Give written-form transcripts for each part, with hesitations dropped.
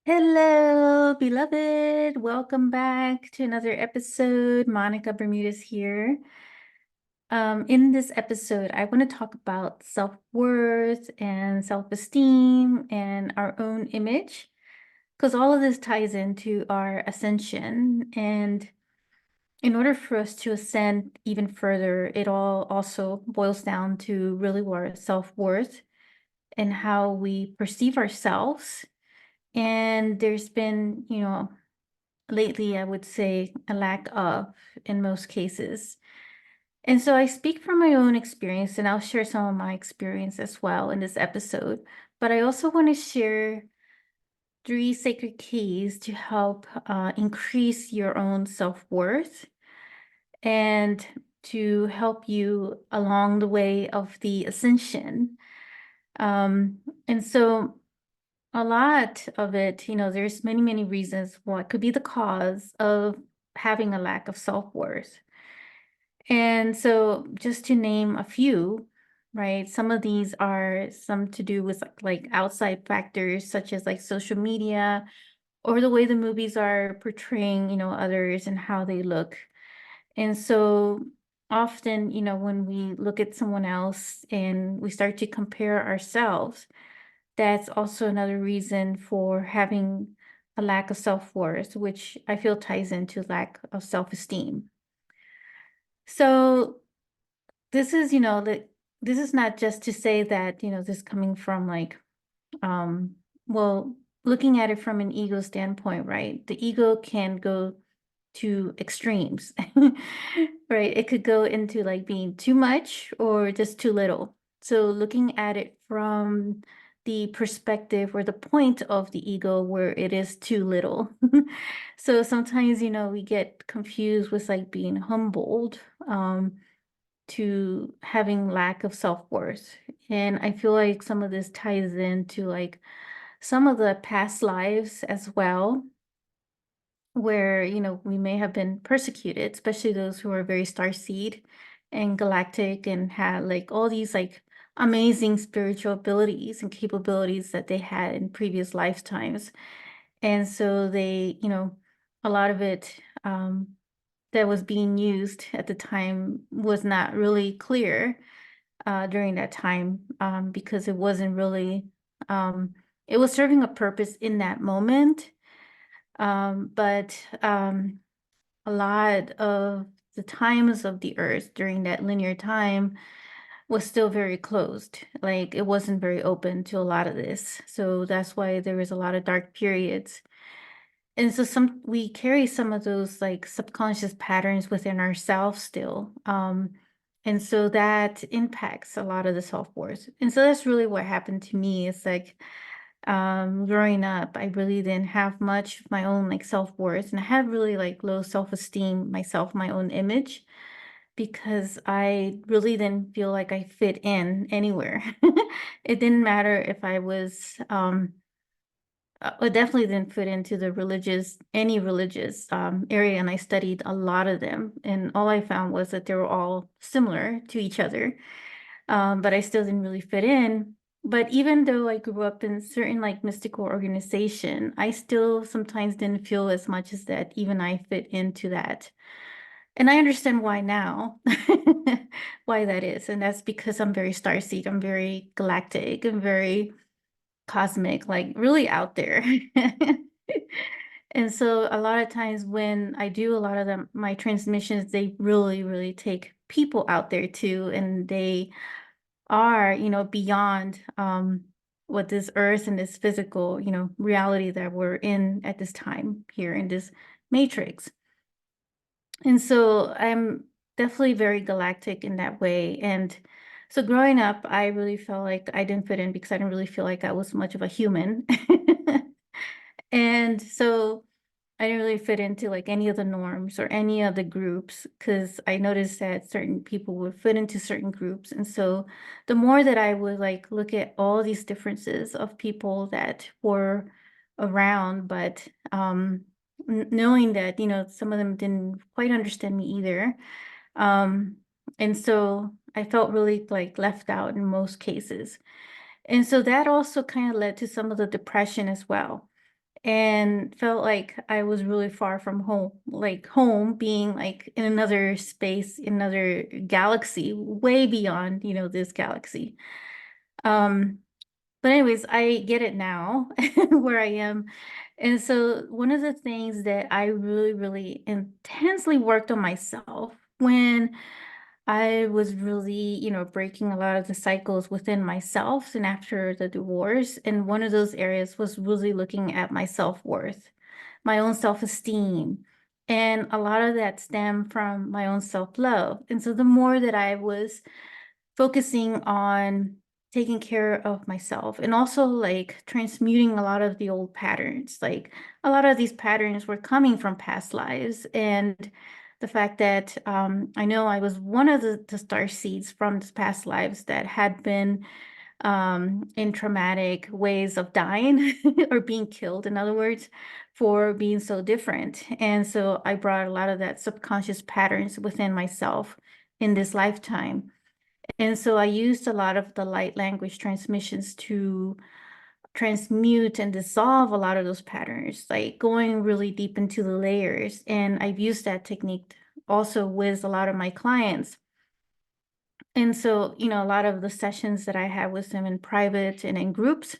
Hello, beloved. Welcome back to another episode. Monica Bermudez here. In this episode, I want to talk about self-worth and self-esteem and our own image, because all of this ties into our ascension. And in order for us to ascend even further, it all also boils down to really our self-worth and how we perceive ourselves. And there's been, lately, I would say a lack of in most cases. And so I speak from my own experience, and I'll share some of my experience as well in this episode. But I also want to share three sacred keys to help increase your own self-worth and to help you along the way of the ascension. And so a lot of it, there's many, many reasons what could be the cause of having a lack of self-worth. And so just to name a few, right? Some of these are some to do with like outside factors such as like social media or the way the movies are portraying, others and how they look. And so often, when we look at someone else and we start to compare ourselves, that's also another reason for having a lack of self-worth, which I feel ties into lack of self-esteem. So this is, this is not just to say that, this coming from like, um, well, looking at it from an ego standpoint, right? The ego can go to extremes, right? It could go into like being too much or just too little. So looking at it from the perspective or the point of the ego where it is too little. So sometimes, we get confused with like being humbled, to having lack of self-worth. And I feel like some of this ties into like some of the past lives as well, where, we may have been persecuted, especially those who are very starseed and galactic and had like all these like amazing spiritual abilities and capabilities that they had in previous lifetimes. And so they, a lot of it that was being used at the time was not really clear during that time, because it wasn't really, it was serving a purpose in that moment. But a lot of the times of the earth during that linear time was still very closed. Like it wasn't very open to a lot of this. So that's why there was a lot of dark periods. And so we carry some of those like subconscious patterns within ourselves still. And so that impacts a lot of the self-worth. And so that's really what happened to me. It's like growing up, I really didn't have much of my own like self-worth. And I had really like low self-esteem, myself, my own image, because I really didn't feel like I fit in anywhere. It didn't matter if I was I definitely didn't fit into the any religious area, and I studied a lot of them. And all I found was that they were all similar to each other, but I still didn't really fit in. But even though I grew up in certain like mystical organization, I still sometimes didn't feel as much as that even I fit into that. And I understand why now, why that is. And that's because I'm very starseed, I'm very galactic, and very cosmic, like really out there. And so a lot of times when I do a lot of my transmissions, they really, really take people out there too. And they are, beyond what this earth and this physical, reality that we're in at this time here in this matrix. And so I'm definitely very galactic in that way. And so growing up, I really felt like I didn't fit in because I didn't really feel like I was much of a human. And so I didn't really fit into like any of the norms or any of the groups because I noticed that certain people would fit into certain groups. And so the more that I would like look at all these differences of people that were around, but knowing that, some of them didn't quite understand me either. Um, and so I felt really like left out in most cases. And so that also kind of led to some of the depression as well. and felt like I was really far from home, like home being like in another space, another galaxy, way beyond, this galaxy. Um, but anyways, I get it now where I am. And so one of the things that I really, really intensely worked on myself when I was really, breaking a lot of the cycles within myself and after the divorce. And one of those areas was really looking at my self-worth, my own self-esteem. And a lot of that stemmed from my own self-love. And so the more that I was focusing on taking care of myself and also like transmuting a lot of the old patterns. Like a lot of these patterns were coming from past lives. And the fact that I know I was one of the star seeds from this past lives that had been in traumatic ways of dying or being killed, in other words, for being so different. And so I brought a lot of that subconscious patterns within myself in this lifetime. And so I used a lot of the light language transmissions to transmute and dissolve a lot of those patterns, like going really deep into the layers. And I've used that technique also with a lot of my clients. And so, a lot of the sessions that I have with them in private and in groups,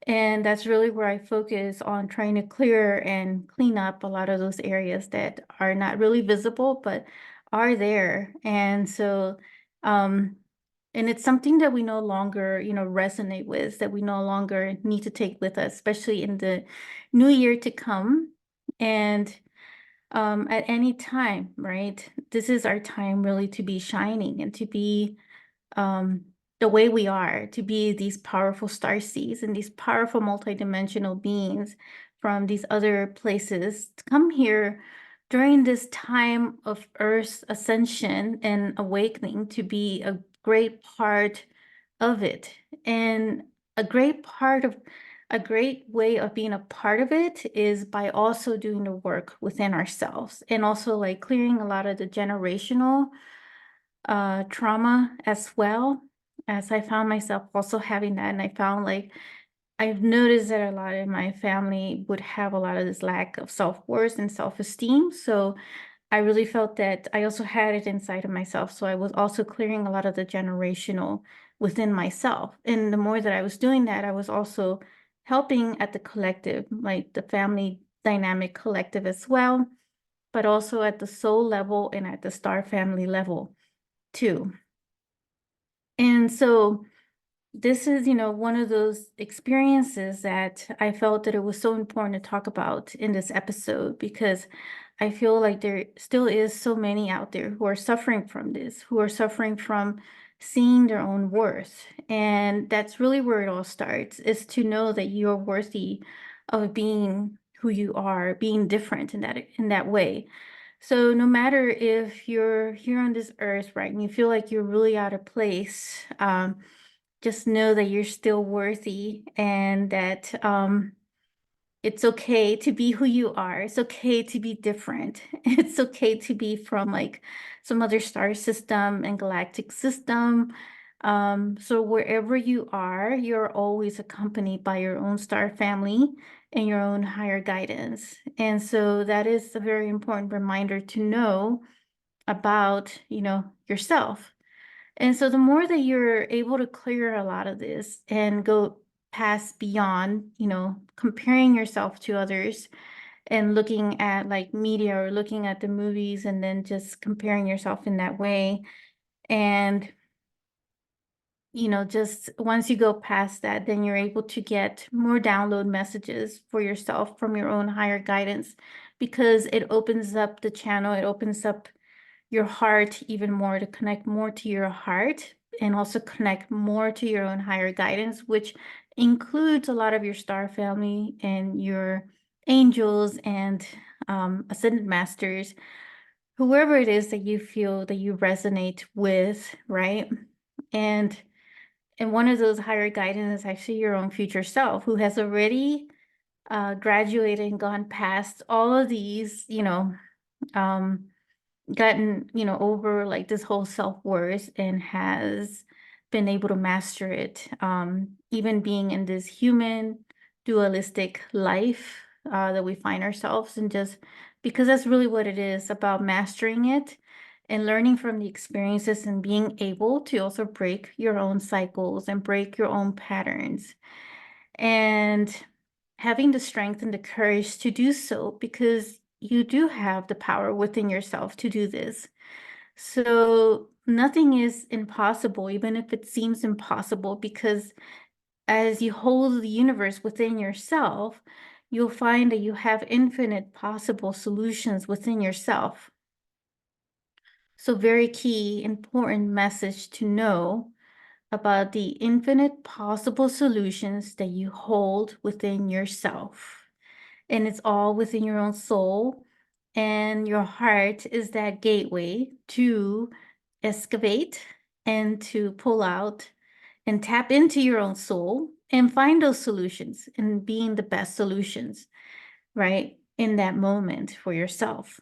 and that's really where I focus on trying to clear and clean up a lot of those areas that are not really visible, but are there. And so, um, and it's something that we no longer, resonate with, that we no longer need to take with us, especially in the new year to come. And at any time, right? This is our time really to be shining and to be um, the way we are, to be these powerful star seeds and these powerful multidimensional beings from these other places to come here during this time of Earth's ascension and awakening to be a great part of it. And a great part of a great way of being a part of it is by also doing the work within ourselves and also like clearing a lot of the generational trauma as well, as I found myself also having that. And I found like I've noticed that a lot of my family would have a lot of this lack of self-worth and self-esteem. So I really felt that I also had it inside of myself. So I was also clearing a lot of the generational within myself. And the more that I was doing that, I was also helping at the collective, like the family dynamic collective as well, but also at the soul level and at the star family level too. And so this is, one of those experiences that I felt that it was so important to talk about in this episode because I feel like there still is so many out there who are suffering from this, who are suffering from seeing their own worth. And that's really where it all starts, is to know that you're worthy of being who you are, being different in that way. So no matter if you're here on this earth, right, and you feel like you're really out of place, just know that you're still worthy and that it's okay to be who you are. It's okay to be different. It's okay to be from like some other star system and galactic system. So wherever you are, you're always accompanied by your own star family and your own higher guidance. And so that is a very important reminder to know about, yourself. And so the more that you're able to clear a lot of this and go past beyond, comparing yourself to others and looking at like media or looking at the movies and then just comparing yourself in that way. And, just once you go past that, then you're able to get more download messages for yourself from your own higher guidance because it opens up the channel, it opens up your heart even more to connect more to your heart and also connect more to your own higher guidance, which includes a lot of your star family and your angels and ascended masters, whoever it is that you feel that you resonate with, right? And one of those higher guidance is actually your own future self who has already graduated and gone past all of these, um, gotten, over like this whole self-worth and has been able to master it. Even being in this human dualistic life, that we find ourselves, and just because that's really what it is about, mastering it and learning from the experiences and being able to also break your own cycles and break your own patterns, and having the strength and the courage to do so, because you do have the power within yourself to do this. So nothing is impossible, even if it seems impossible, because as you hold the universe within yourself, you'll find that you have infinite possible solutions within yourself. So very key, important message to know about the infinite possible solutions that you hold within yourself. And it's all within your own soul. And your heart is that gateway to excavate and to pull out and tap into your own soul and find those solutions and being the best solutions, right, in that moment for yourself.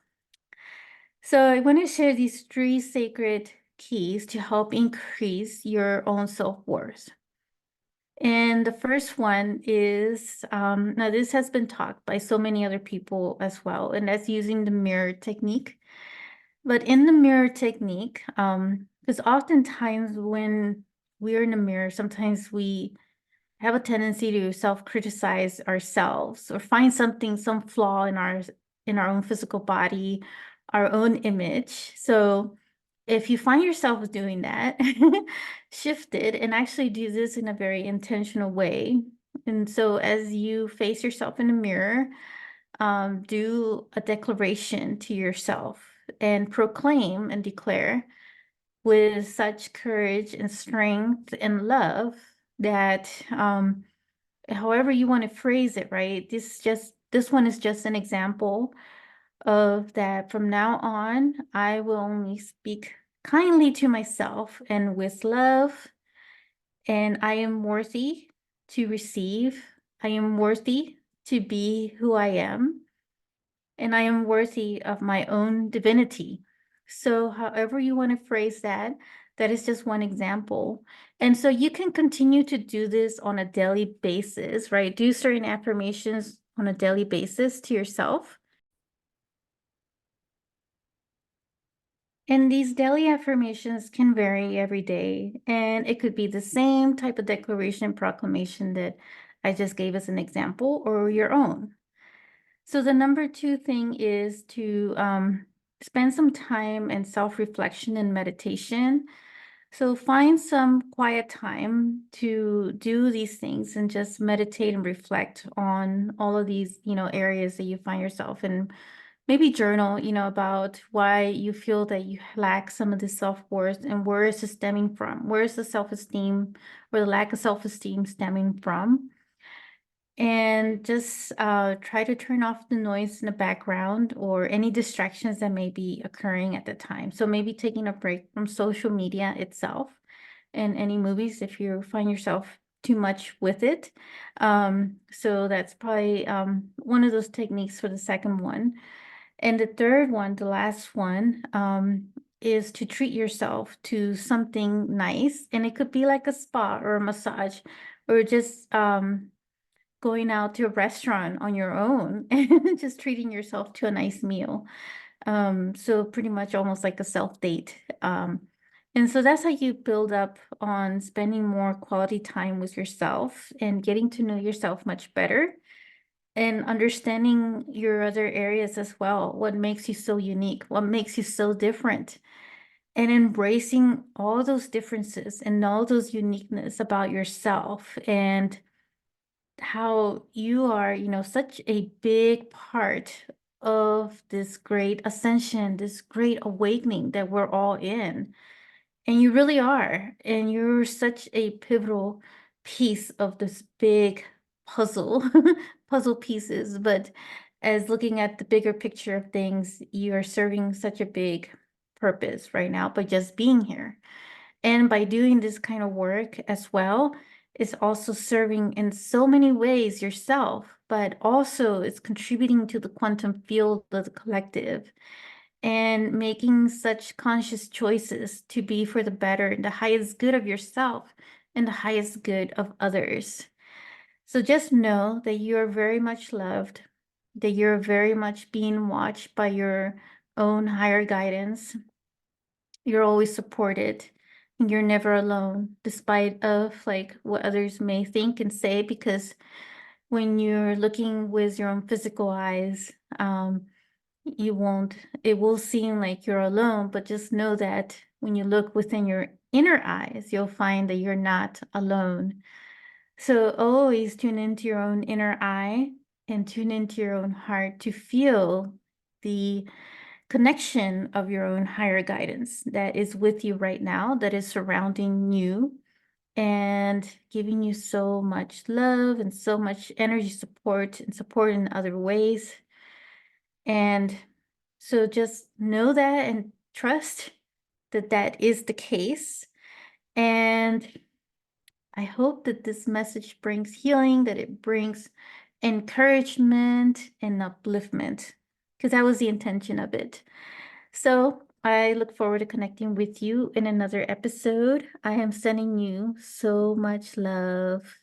So I want to share these 3 sacred keys to help increase your own self-worth. And the first one is, now this has been taught by so many other people as well, and that's using the mirror technique. But in the mirror technique, because oftentimes when we're in the mirror, sometimes we have a tendency to self-criticize ourselves or find something, some flaw in our own physical body, our own image. So if you find yourself doing that, shift it and actually do this in a very intentional way. And so as you face yourself in the mirror, do a declaration to yourself and proclaim and declare with such courage and strength and love that, however you want to phrase it, right? This one is just an example of that. From now on, I will only speak kindly to myself and with love, and I am worthy to receive. I am worthy to be who I am, and I am worthy of my own divinity. So however you want to phrase that, that is just one example. And so you can continue to do this on a daily basis, right? Do certain affirmations on a daily basis to yourself. And these daily affirmations can vary every day, and it could be the same type of declaration proclamation that I just gave as an example, or your own. So the number 2 thing is to spend some time in self-reflection and meditation. So find some quiet time to do these things and just meditate and reflect on all of these, areas that you find yourself in. Maybe journal, about why you feel that you lack some of the self-worth and where is it stemming from? Where is the self-esteem or the lack of self-esteem stemming from? And just try to turn off the noise in the background or any distractions that may be occurring at the time. So maybe taking a break from social media itself and any movies if you find yourself too much with it. So that's probably one of those techniques for the second one. And the third one, the last one, is to treat yourself to something nice. And it could be like a spa or a massage, or just going out to a restaurant on your own and just treating yourself to a nice meal. So pretty much almost like a self-date. And so that's how you build up on spending more quality time with yourself and getting to know yourself much better and understanding your other areas as well. What makes you so unique? What makes you so different? And embracing all those differences and all those uniqueness about yourself, and how you are, such a big part of this great ascension, this great awakening that we're all in. And you really are. And you're such a pivotal piece of this big puzzle, puzzle pieces. But as looking at the bigger picture of things, you are serving such a big purpose right now by just being here. And by doing this kind of work as well, it's also serving in so many ways yourself, but also it's contributing to the quantum field of the collective and making such conscious choices to be for the better and the highest good of yourself and the highest good of others. So just know that you are very much loved. that you're very much being watched by your own higher guidance. You're always supported. And you're never alone, despite of like what others may think and say, because when you're looking with your own physical eyes, you won't, it will seem like you're alone, but just know that when you look within your inner eyes, you'll find that you're not alone. So always tune into your own inner eye and tune into your own heart to feel the connection of your own higher guidance that is with you right now, that is surrounding you and giving you so much love and so much energy support and support in other ways. And so just know that and trust that that is the case. And I hope that this message brings healing, that it brings encouragement and upliftment, because that was the intention of it. So I look forward to connecting with you in another episode. I am sending you so much love.